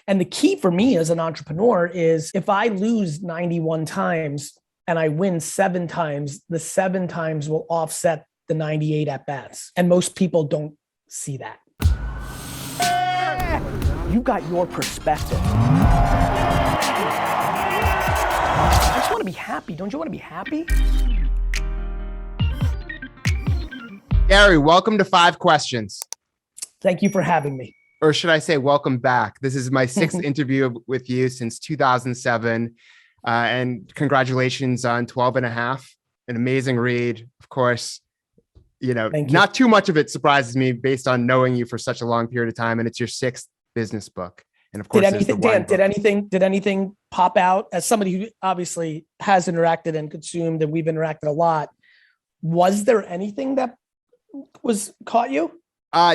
And the key for me as an entrepreneur is if I lose 91 times and I win 7 times, the 7 times will offset the 98 at bats. And most people don't see that. You got your perspective. I just want to be happy. Don't you want to be happy? Gary, welcome to 5 Questions. Thank you for having me. Or should I say, welcome back. This is my 6th interview with you since 2007. And congratulations on 12 and a half, an amazing read. Of course, not too much of it surprises me based on knowing you for such a long period of time. And it's your 6th business book. And of course, did anything pop out as somebody who obviously has interacted and consumed, and we've interacted a lot? Was there anything that caught you?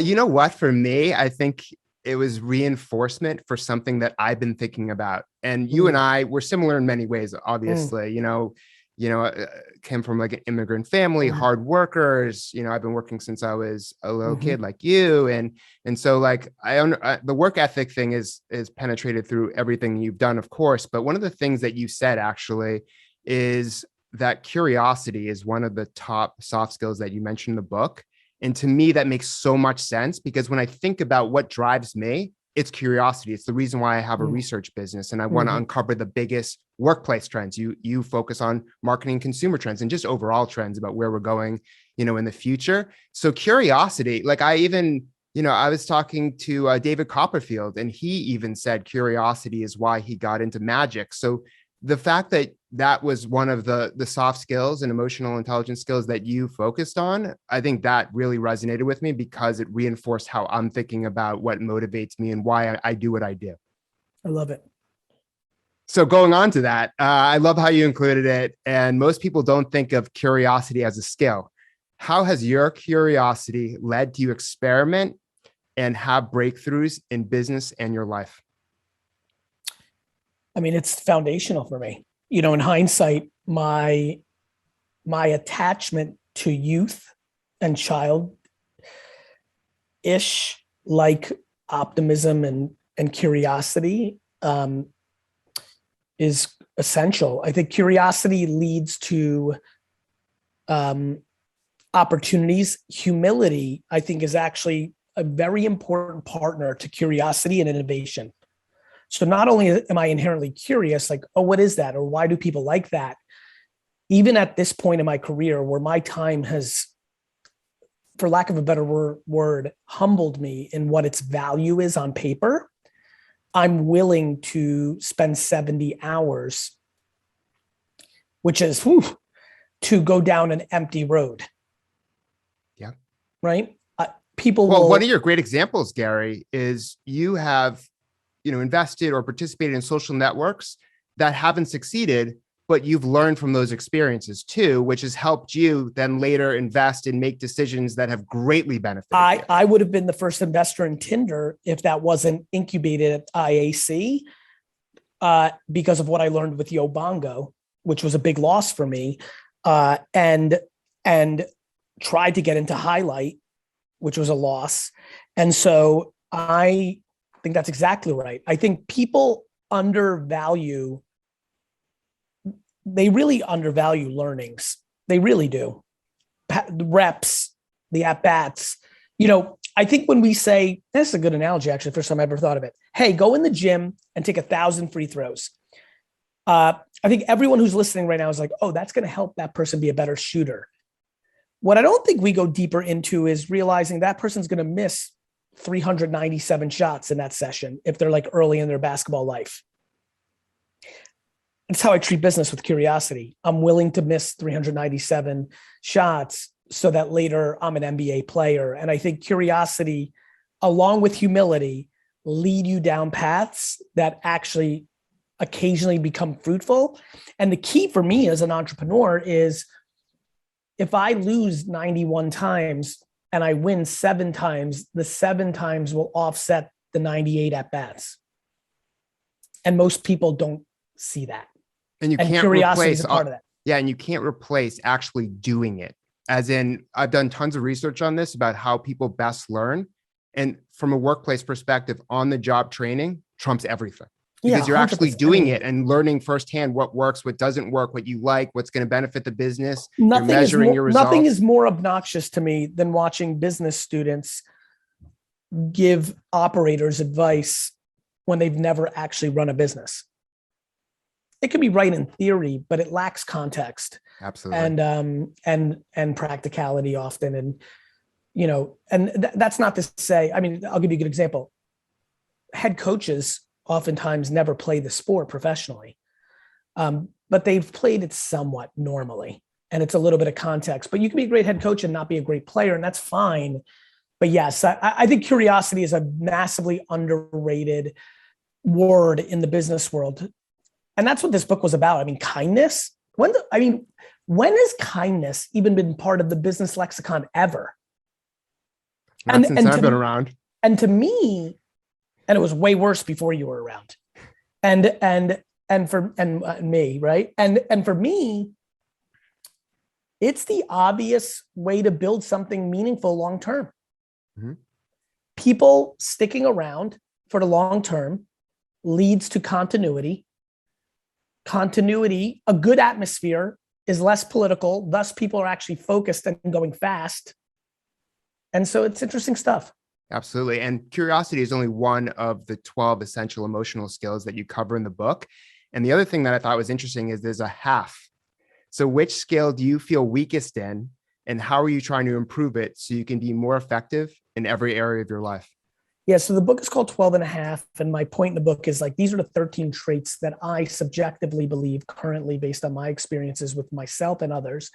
You know what? For me, I think it was reinforcement for something that I've been thinking about. And you and I were similar in many ways, obviously. Came from like an immigrant family, hard workers. I've been working since I was a little kid like you. And so like the work ethic thing is penetrated through everything you've done, of course. But one of the things that you said actually is that curiosity is one of the top soft skills that you mentioned in the book. And to me, that makes so much sense because when I think about what drives me, it's curiosity. It's the reason why I have a research business and I want to uncover the biggest workplace trends. You focus on marketing consumer trends and just overall trends about where we're going, in the future. So curiosity, like I was talking to David Copperfield and he even said curiosity is why he got into magic. So the fact that was one of the soft skills and emotional intelligence skills that you focused on, I think that really resonated with me because it reinforced how I'm thinking about what motivates me and why I do what I do. I love it. So going on to that, I love how you included it. And most people don't think of curiosity as a skill. How has your curiosity led to you experiment and have breakthroughs in business and your life? I mean, it's foundational for me. In hindsight, my attachment to youth and child-ish like optimism and curiosity is essential. I think curiosity leads to opportunities. Humility, I think, is actually a very important partner to curiosity and innovation. So not only am I inherently curious, like, oh, what is that? Or why do people like that? Even at this point in my career where my time has, for lack of a better word, humbled me in what its value is on paper, I'm willing to spend 70 hours, which is to go down an empty road. Yeah. Right? One of your great examples, Gary, is you have invested or participated in social networks that haven't succeeded, but you've learned from those experiences too, which has helped you then later invest and make decisions that have greatly benefited you. I would have been the first investor in Tinder if that wasn't incubated at IAC because of what I learned with Yo Bongo, which was a big loss for me, and tried to get into Highlight, which was a loss. And so I think that's exactly right. I think people they really undervalue learnings. They really do. The reps, the at-bats. I think when we say, this is a good analogy, actually, first time I ever thought of it. Hey, go in the gym and take 1,000 free throws. I think everyone who's listening right now is like, oh, that's going to help that person be a better shooter. What I don't think we go deeper into is realizing that person's going to miss 397 shots in that session if they're like early in their basketball life. It's how I treat business with curiosity. I'm willing to miss 397 shots so that later I'm an NBA player. And I think curiosity, along with humility, lead you down paths that actually occasionally become fruitful. And the key for me as an entrepreneur is if I lose 91 times and I win 7 times, the 7 times will offset the 98 at bats. And most people don't see that. And curiosity is a part of that. Yeah. And you can't replace actually doing it. As in, I've done tons of research on this about how people best learn. And from a workplace perspective, on the job training trumps everything. Yeah, Because you're actually 100%. doing it and learning firsthand what works, what doesn't work, what you like, what's going to benefit the business. You're measuring your results. Nothing is more obnoxious to me than watching business students give operators advice when they've never actually run a business. It can be right in theory, but it lacks context. Absolutely. And practicality often. And, you know, and that's not to say, I mean, I'll give you a good example. Head coaches oftentimes never play the sport professionally, but they've played it somewhat normally. And it's a little bit of context, but you can be a great head coach and not be a great player, and that's fine. But yes, I think curiosity is a massively underrated word in the business world. And that's what this book was about. I mean, kindness. When has kindness even been part of the business lexicon ever? Not since I've been around. And to me, and it was way worse before you were around. And me, right? And for me, it's the obvious way to build something meaningful long term. Mm-hmm. People sticking around for the long term leads to continuity. Continuity, a good atmosphere is less political. Thus, people are actually focused and going fast. And so it's interesting stuff. Absolutely. And curiosity is only one of the 12 essential emotional skills that you cover in the book. And the other thing that I thought was interesting is there's a half. So which skill do you feel weakest in, and how are you trying to improve it so you can be more effective in every area of your life? Yeah. So the book is called 12 and a half. And my point in the book is like, these are the 13 traits that I subjectively believe currently, based on my experiences with myself and others,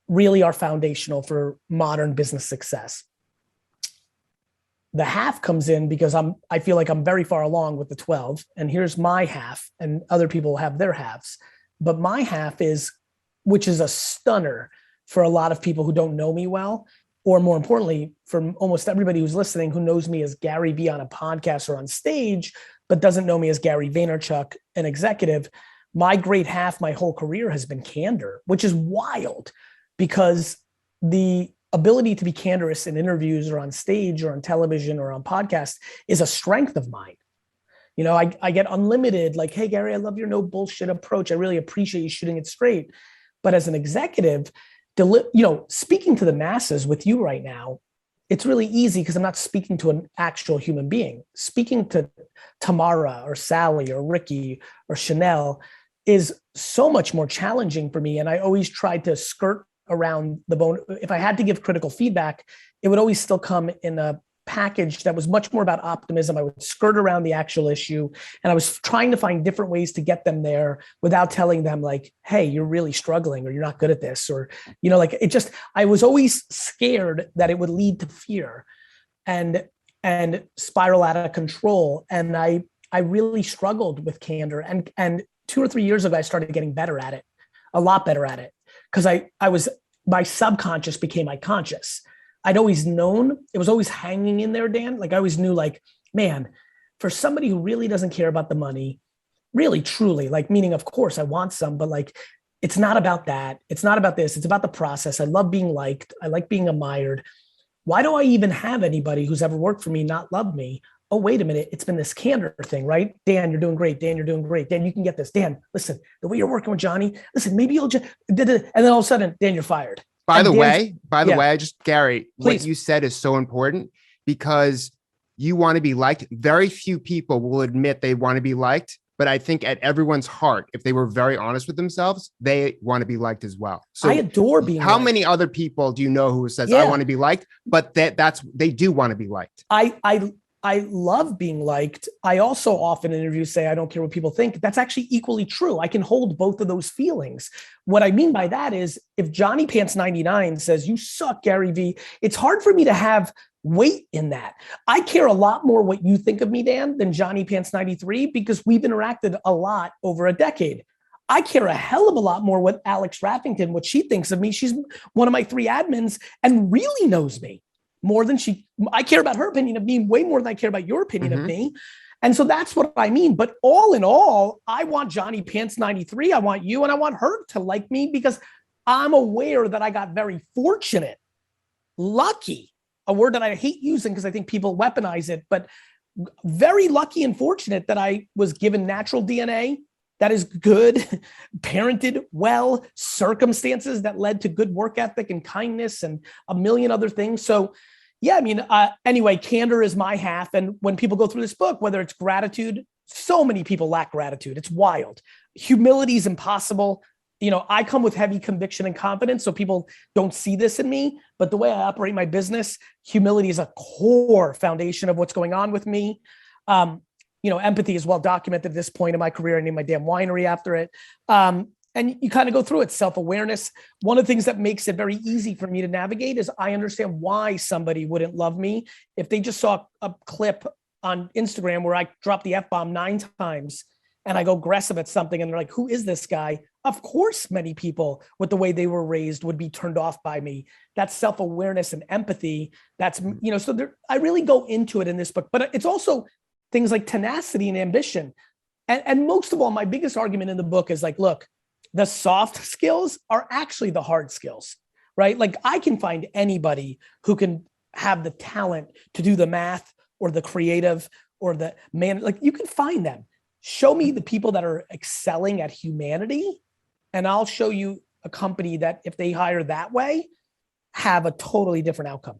really are foundational for modern business success. The half comes in because I feel like I'm very far along with the 12, and here's my half, and other people have their halves. But my half is, which is a stunner for a lot of people who don't know me well, or more importantly, for almost everybody who's listening who knows me as Garyvee on a podcast or on stage, but doesn't know me as Gary Vaynerchuk, an executive. My great half, my whole career has been candor, which is wild, because the ability to be candorous in interviews or on stage or on television or on podcasts is a strength of mine. You know, I get unlimited, like, hey, Gary, I love your no bullshit approach. I really appreciate you shooting it straight. But as an executive, speaking to the masses with you right now, it's really easy because I'm not speaking to an actual human being. Speaking to Tamara or Sally or Ricky or Chanel is so much more challenging for me. And I always tried to skirt around the bone. If I had to give critical feedback, it would always still come in a package that was much more about optimism. I would skirt around the actual issue, and I was trying to find different ways to get them there without telling them like, hey, you're really struggling, or you're not good at this, or, you know, like I was always scared that it would lead to fear and spiral out of control. And I really struggled with candor, and 2 or 3 years ago, I started getting better at it, a lot better at it. Because my subconscious became my conscious. I'd always known, it was always hanging in there, Dan. Like I always knew, like, man, for somebody who really doesn't care about the money, really, truly, like, meaning, of course, I want some, but like, it's not about that. It's not about this. It's about the process. I love being liked. I like being admired. Why do I even have anybody who's ever worked for me not love me? Oh, wait a minute. It's been this candor thing, right? Dan, you're doing great. Dan, you're doing great. Dan, you can get this. Dan, listen, the way you're working with Johnny, listen, maybe you'll just, and then all of a sudden, Dan, you're fired. By the way, Gary, please. What you said is so important, because you want to be liked. Very few people will admit they want to be liked, but I think at everyone's heart, if they were very honest with themselves, they want to be liked as well. So I adore being How liked. many other people do you know who says, I want to be liked, but they do want to be liked? I love being liked. I also often in interviews say, I don't care what people think. That's actually equally true. I can hold both of those feelings. What I mean by that is, if Johnny Pants 99 says, you suck, Garyvee, it's hard for me to have weight in that. I care a lot more what you think of me, Dan, than Johnny Pants 93, because we've interacted a lot over a decade. I care a hell of a lot more what Alex Raffington, what she thinks of me. She's one of my 3 admins and really knows me more than I care about her opinion of me way more than I care about your opinion of me. And so that's what I mean. But all in all, I want Johnny Pants 93. I want you, and I want her to like me, because I'm aware that I got very fortunate, lucky, a word that I hate using because I think people weaponize it, but very lucky and fortunate that I was given natural DNA that is good, parented well, circumstances that led to good work ethic and kindness and a million other things. So yeah, I mean, anyway, candor is my half. And when people go through this book, whether it's gratitude, so many people lack gratitude. It's wild. Humility is impossible. You know, I come with heavy conviction and confidence, so people don't see this in me, but the way I operate my business, humility is a core foundation of what's going on with me. You know, empathy is well documented at this point in my career. I named my damn winery after it. And you kind of go through it, self-awareness. One of the things that makes it very easy for me to navigate is I understand why somebody wouldn't love me if they just saw a clip on Instagram where I drop the F-bomb 9 times and I go aggressive at something and they're like, who is this guy? Of course, many people with the way they were raised would be turned off by me. That's self-awareness and empathy. That's, you know, so there, I really go into it in this book, but it's also things like tenacity and ambition. And most of all, my biggest argument in the book is like, look, the soft skills are actually the hard skills, right? Like I can find anybody who can have the talent to do the math or the creative or the man, like you can find them. Show me the people that are excelling at humanity, and I'll show you a company that if they hire that way, have a totally different outcome.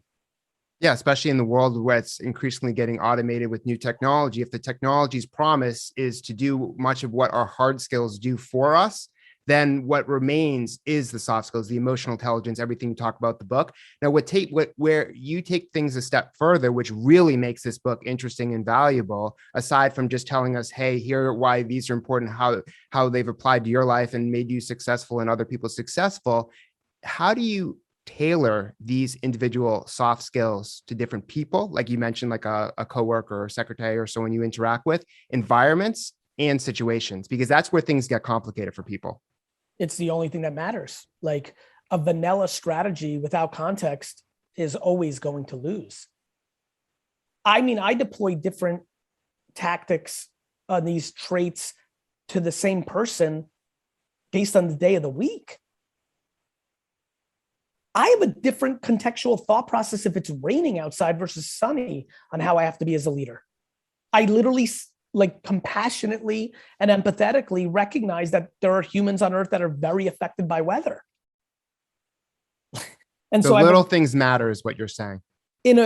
Yeah, especially in the world where it's increasingly getting automated with new technology. If the technology's promise is to do much of what our hard skills do for us, then what remains is the soft skills, the emotional intelligence, everything you talk about in the book. Now, where you take things a step further, which really makes this book interesting and valuable, aside from just telling us, hey, here are why these are important, how they've applied to your life and made you successful and other people successful. How do you tailor these individual soft skills to different people? Like you mentioned, like a coworker or secretary or someone you interact with, environments and situations, because that's where things get complicated for people. It's the only thing that matters. Like a vanilla strategy without context is always going to lose. I mean, I deploy different tactics on these traits to the same person based on the day of the week. I have a different contextual thought process if it's raining outside versus sunny on how I have to be as a leader. I literally like compassionately and empathetically recognize that there are humans on earth that are very affected by weather. And so little things matter is what you're saying. In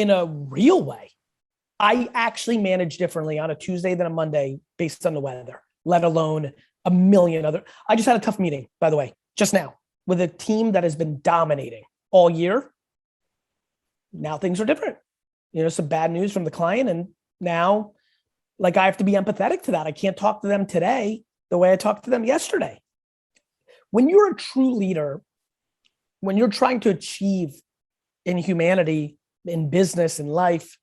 a real way, I actually manage differently on a Tuesday than a Monday based on the weather, let alone a million other. I just had a tough meeting, by the way, just now with a team that has been dominating all year. Now things are different. You know, some bad news from the client, and now like I have to be empathetic to that. I can't talk to them today the way I talked to them yesterday. When you're a true leader, when you're trying to achieve in humanity, in business, in life,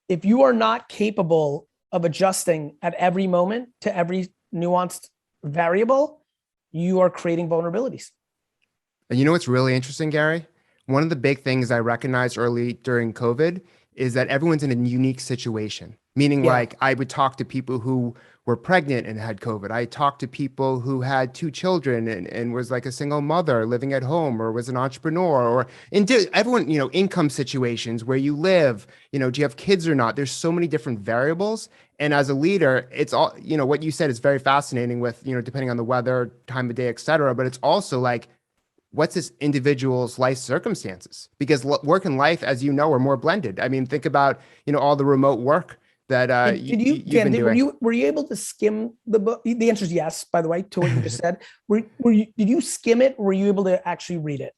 if you are not capable of adjusting at every moment to every nuanced variable, you are creating vulnerabilities. And you know what's really interesting, Gary? One of the big things I recognized early during COVID is that everyone's in a unique situation. Meaning like I would talk to people who were pregnant and had COVID. I talked to people who had 2 children and was like a single mother living at home or was an entrepreneur or everyone, you know, income situations, where you live, you know, do you have kids or not? There's so many different variables. And as a leader, it's all, you know, what you said is very fascinating with, you know, depending on the weather, time of day, et cetera. But it's also like, what's this individual's life circumstances? Because work and life, as you know, are more blended. I mean, think about, you know, all the remote work that you've been doing. Were you able to skim the book? The answer is yes, by the way, to what you just said. Did you skim it? Or were you able to actually read it?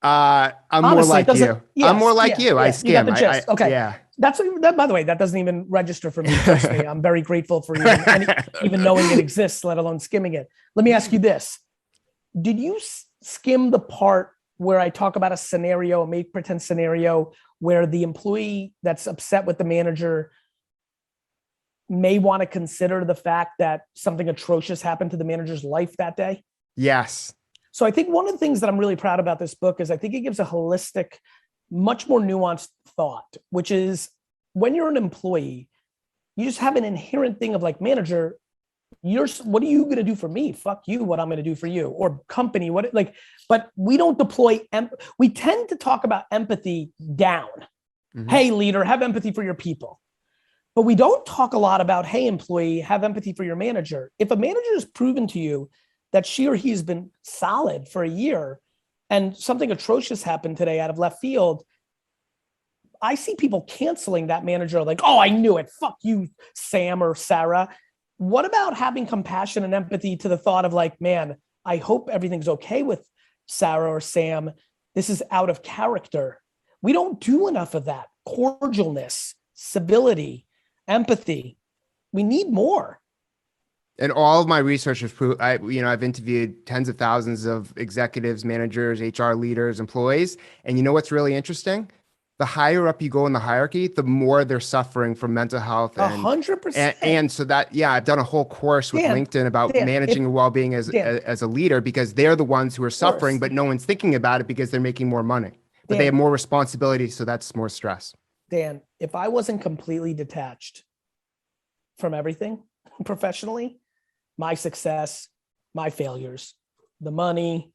I'm Honestly, more like you. Yes, I'm more like you. I skim. You got the gist. Okay. Yeah. That, by the way, that doesn't even register for me personally. I'm very grateful for even knowing it exists, let alone skimming it. Let me ask you this. Did you skim the part where I talk about a scenario, a make pretend scenario, where the employee that's upset with the manager may want to consider the fact that something atrocious happened to the manager's life that day? Yes. So I think one of the things that I'm really proud about this book is I think it gives a holistic, much more nuanced thought, which is when you're an employee, you just have an inherent thing of like, manager, what are you going to do for me? Fuck you, what I'm going to do for you. Or company, but we don't deploy, we tend to talk about empathy down. Mm-hmm. Hey, leader, have empathy for your people. But we don't talk a lot about, hey, employee, have empathy for your manager. If a manager has proven to you that she or he has been solid for a year and something atrocious happened today out of left field, I see people canceling that manager like, oh, I knew it. Fuck you, Sam or Sarah. What about having compassion and empathy to the thought of like, man, I hope everything's okay with Sarah or Sam. This is out of character. We don't do enough of that. Cordialness, civility, empathy. We need more. And all of my research has proved, I've interviewed tens of thousands of executives, managers, HR leaders, employees. And you know what's really interesting? The higher up you go in the hierarchy, the more they're suffering from mental health. 100%. And so that, I've done a whole course with LinkedIn about managing well-being as a leader, because they're the ones who are suffering, but no one's thinking about it because they're making more money. But they have more responsibility, so that's more stress. Dan, if I wasn't completely detached from everything professionally, my success, my failures, the money,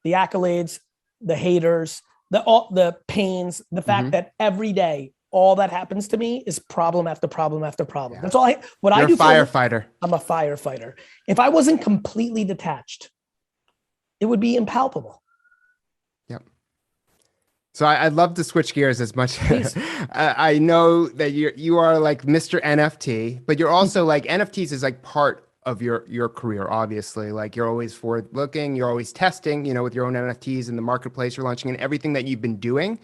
the accolades, the haters, the pains, the fact that every day, all that happens to me is problem after problem after problem. That's all You're a firefighter. I'm a firefighter. If I wasn't completely detached, it would be impalpable. Yep. So I'd love to switch gears as much. I know that you are like Mr. NFT, but you're also like NFTs is like part of your career, obviously. Like you're always forward looking, you're always testing, with your own NFTs in the marketplace you're launching and everything that you've been doing.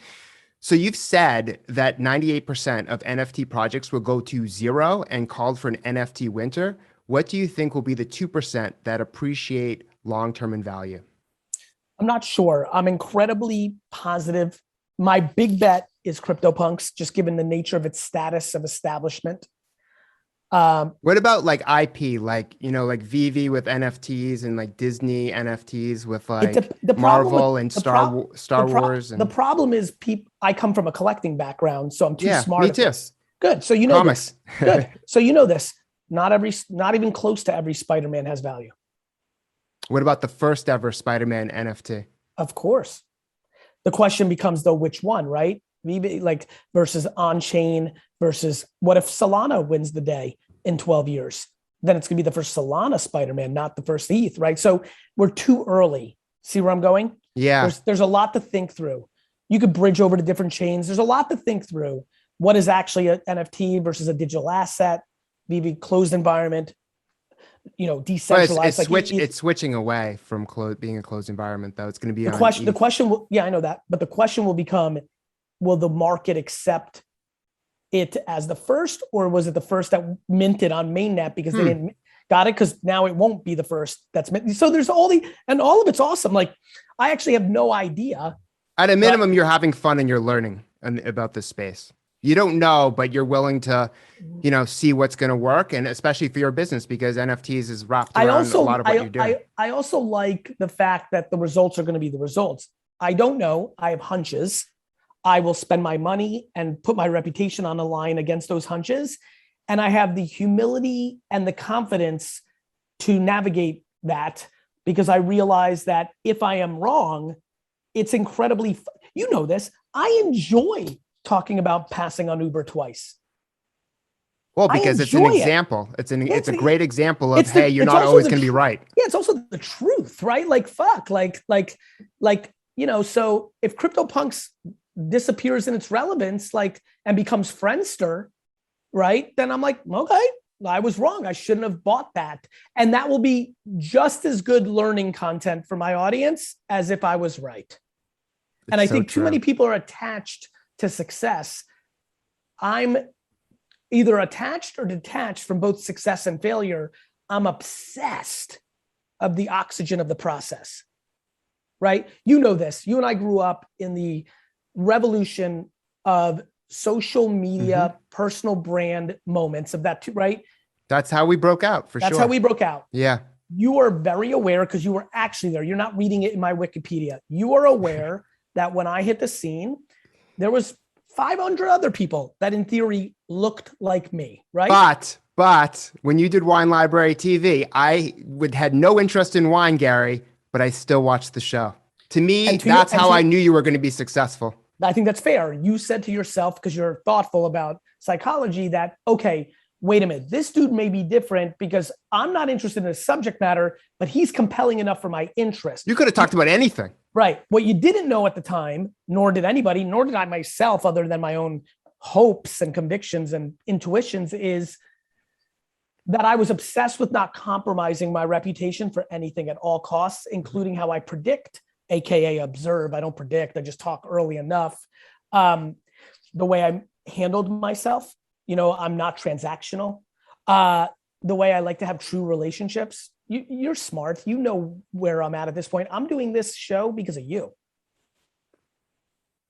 So you've said that 98% of NFT projects will go to zero and called for an NFT winter. What do you think will be the 2% that appreciate long-term in value? I'm not sure. I'm incredibly positive. My big bet is CryptoPunks, just given the nature of its status of establishment. What about like IP, like VV with NFTs and like Disney NFTs with like Marvel and Star Wars? The problem is I come from a collecting background, so I'm too smart. Me too. This. Good. So this. Good. So this. Not even close to every Spider-Man has value. What about the first ever Spider-Man NFT? Of course. The question becomes though, which one, right? Like versus on-chain versus what if Solana wins the day in 12 years? Then it's gonna be the first Solana Spider-Man, not the first ETH, right? So we're too early. See where I'm going? Yeah. There's a lot to think through. You could bridge over to different chains. There's a lot to think through. What is actually an NFT versus a digital asset? VV closed environment, decentralized. It's switching away from being a closed environment, though. It's going to be the question will, I know that, but the question will become, will the market accept it as the first, or was it the first that minted on mainnet because they didn't got it? Because now it won't be the first that's minted. So there's all of it's awesome. Like I actually have no idea. At a minimum, you're having fun and you're learning about this space. You don't know, but you're willing to, see what's going to work, and especially for your business, because NFTs is wrapped around a lot of what you're doing. I also like the fact that the results are going to be the results. I don't know. I have hunches. I will spend my money and put my reputation on the line against those hunches. And I have the humility and the confidence to navigate that, because I realize that if I am wrong, it's incredibly, this, I enjoy talking about passing on Uber twice. Well, because it's an example. It's a great example of, hey, you're not always going to be right. Yeah, it's also the truth, right? Like, fuck, so if CryptoPunks disappears in its relevance, and becomes Friendster, right? Then I'm like, okay, I was wrong. I shouldn't have bought that. And that will be just as good learning content for my audience as if I was right. And I think too many people are attached to success. I'm either attached or detached from both success and failure. I'm obsessed of the oxygen of the process, right? This. You and I grew up in the revolution of social media, personal brand moments of that too, right? That's how we broke out, for sure. That's how we broke out. Yeah. You are very aware because you were actually there. You're not reading it in my Wikipedia. You are aware that when I hit the scene, there was 500 other people that in theory looked like me, right? But when you did Wine Library TV, I had no interest in wine, Gary, but I still watched the show. To me, that's how I knew you were going to be successful. I think that's fair. You said to yourself, because you're thoughtful about psychology, that, okay, wait a minute, this dude may be different because I'm not interested in his subject matter, but he's compelling enough for my interest. You could have talked about anything. Right. What you didn't know at the time, nor did anybody, nor did I myself, other than my own hopes and convictions and intuitions, is that I was obsessed with not compromising my reputation for anything at all costs, including how I predict, AKA observe. I don't predict, I just talk early enough. The way I handled myself, I'm not transactional. The way I like to have true relationships. You're smart. You know where I'm at this point. I'm doing this show because of you.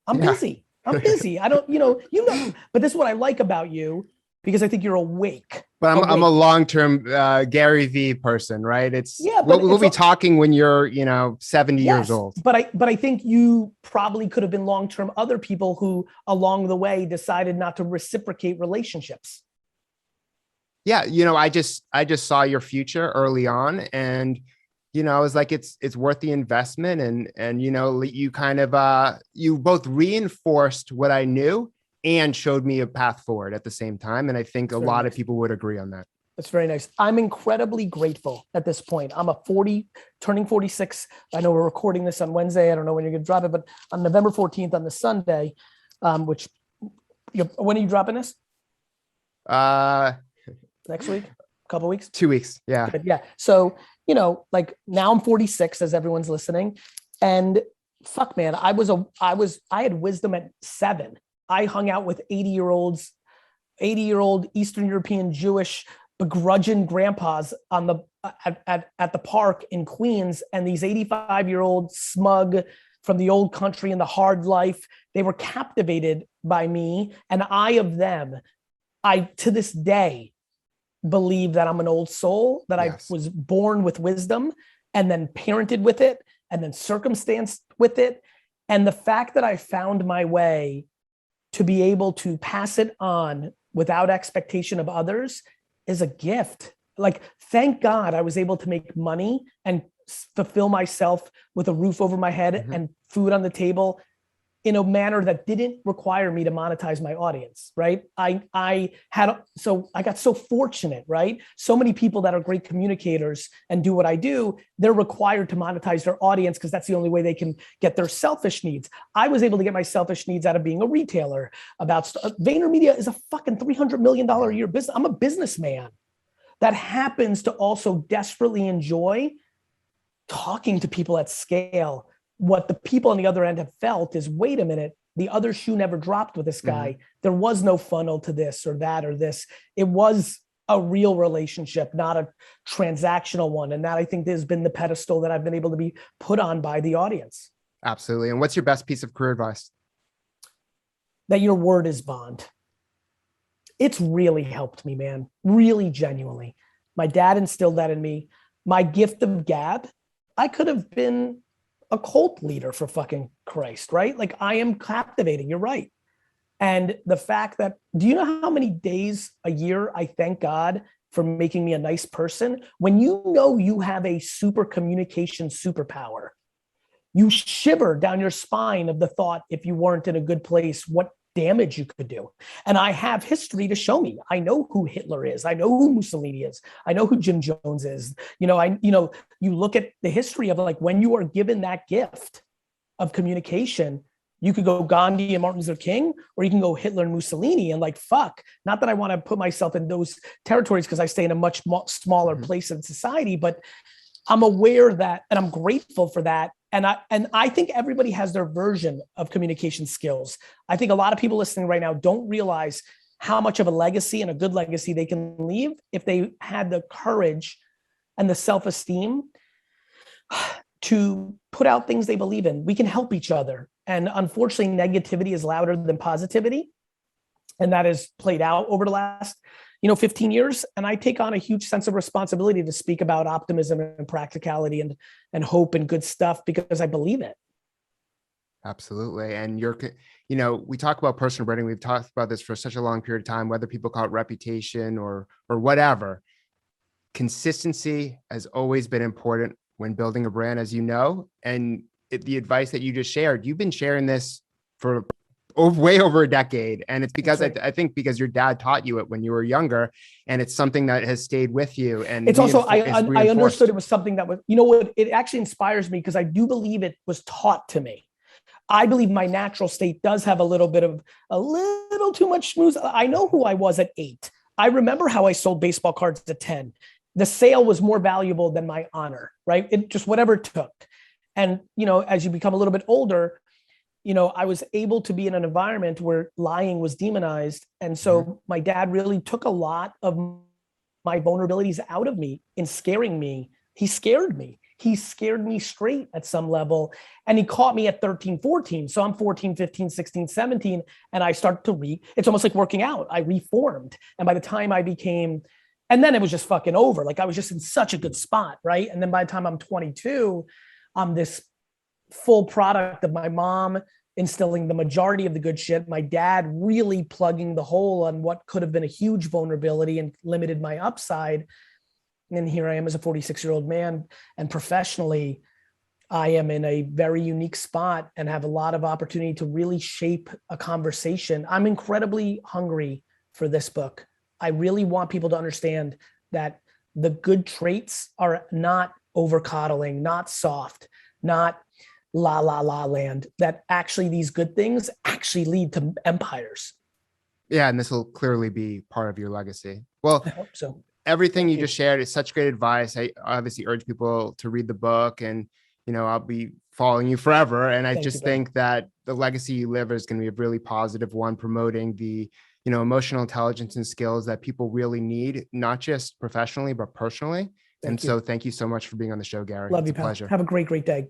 I'm busy. I don't, but this is what I like about you, because I think you're awake. But I'm a long-term Garyvee person, right? We'll be talking when you're, 70 years old. But I think you probably could have been long-term other people who along the way decided not to reciprocate relationships. Yeah. I just saw your future early on, and, I was like, it's worth the investment. And, you kind of, you both reinforced what I knew and showed me a path forward at the same time. And I think a lot of people would agree on that. That's very nice. I'm incredibly grateful at this point. I'm turning 46. I know we're recording this on Wednesday. I don't know when you're going to drop it, but on November 14th on the Sunday, when are you dropping this? Next week? A couple weeks? 2 weeks. Yeah. Good. Yeah. So, now I'm 46 as everyone's listening, and fuck, man, I had wisdom at 7. I hung out with 80-year-old Eastern European Jewish begrudging grandpas at the park in Queens, and these 85-year-old smug from the old country and the hard life, they were captivated by me, and I of them. I, to this day, believe that I'm an old soul, that I was born with wisdom and then parented with it and then circumstanced with it. And the fact that I found my way to be able to pass it on without expectation of others is a gift. Like, thank God I was able to make money and fulfill myself with a roof over my head and food on the table in a manner that didn't require me to monetize my audience, right? I got so fortunate, right? So many people that are great communicators and do what I do, they're required to monetize their audience because that's the only way they can get their selfish needs. I was able to get my selfish needs out of being a retailer. VaynerMedia is a fucking $300 million a year business. I'm a businessman that happens to also desperately enjoy talking to people at scale. What the people on the other end have felt is, wait a minute, the other shoe never dropped with this guy. There was no funnel to this or that or this. It was a real relationship, not a transactional one. And that, I think, has been the pedestal that I've been able to be put on by the audience. Absolutely. And what's your best piece of career advice? That your word is bond. It's really helped me, man. Really, genuinely. My dad instilled that in me. My gift of gab, I could have been a cult leader, for fucking Christ, right? Like, I am captivating. You're right. And the fact that, do you know how many days a year I thank God for making me a nice person? When you know you have a super communication superpower, you shiver down your spine of the thought, if you weren't in a good place, what damage you could do. And I have history to show me. I know who Hitler is. I know who Mussolini is. I know who Jim Jones is. You look at the history of, like, when you are given that gift of communication, you could go Gandhi and Martin Luther King, or you can go Hitler and Mussolini. And, like, fuck, not that I want to put myself in those territories because I stay in a much smaller place in society, but I'm aware that, and I'm grateful for that. And I think everybody has their version of communication skills. I think a lot of people listening right now don't realize how much of a legacy, and a good legacy, they can leave if they had the courage and the self-esteem to put out things they believe in. We can help each other. And unfortunately, negativity is louder than positivity. And that has played out over the last 15 years. And I take on a huge sense of responsibility to speak about optimism and practicality and hope and good stuff, because I believe it. Absolutely. And we talk about personal branding. We've talked about this for such a long period of time, whether people call it reputation or whatever. Consistency has always been important when building a brand, as you know, and the advice that you just shared, you've been sharing this for way over a decade. And it's because Right. I think because your dad taught you it when you were younger, and it's something that has stayed with you and It's also, is I understood reinforced. it was something that was, you know what, it actually inspires me because I do believe it was taught to me. I believe my natural state does have a little bit of a little too much schmooze. I know who I was at 8. I remember how I sold baseball cards at 10. The sale was more valuable than my honor, right? It just whatever it took. And, you know, as you become a little bit older, you know, I was able to be in an environment where lying was demonized. And so my dad really took a lot of my vulnerabilities out of me in scaring me. He scared me. He scared me straight at some level. And he caught me at 13, 14. So I'm 14, 15, 16, 17. And I started to it's almost like working out. I reformed. And by the time I became, and then it was just fucking over. Like I was just in such a good spot, right? And then by the time I'm 22, I'm this full product of my mom instilling the majority of the good shit, my dad really plugging the hole on what could have been a huge vulnerability and limited my upside. And here I am as a 46-year-old man, and professionally, I am in a very unique spot and have a lot of opportunity to really shape a conversation. I'm incredibly hungry for this book. I really want people to understand that the good traits are not over coddling, not soft, not la la la land, that actually these good things actually lead to empires. Yeah, and this will clearly be part of your legacy. Well, I hope so. everything Thank you you. just shared is such great advice. I obviously urge people to read the book, and I'll be following you forever. And I Thank you, just buddy. think that the legacy you live is going to be a really positive one, promoting the emotional intelligence and skills that people really need, not just professionally but personally. And Thank so you. thank you so much for being on the show, Gary. Love It's you, a pal. pleasure. Have a great, great day.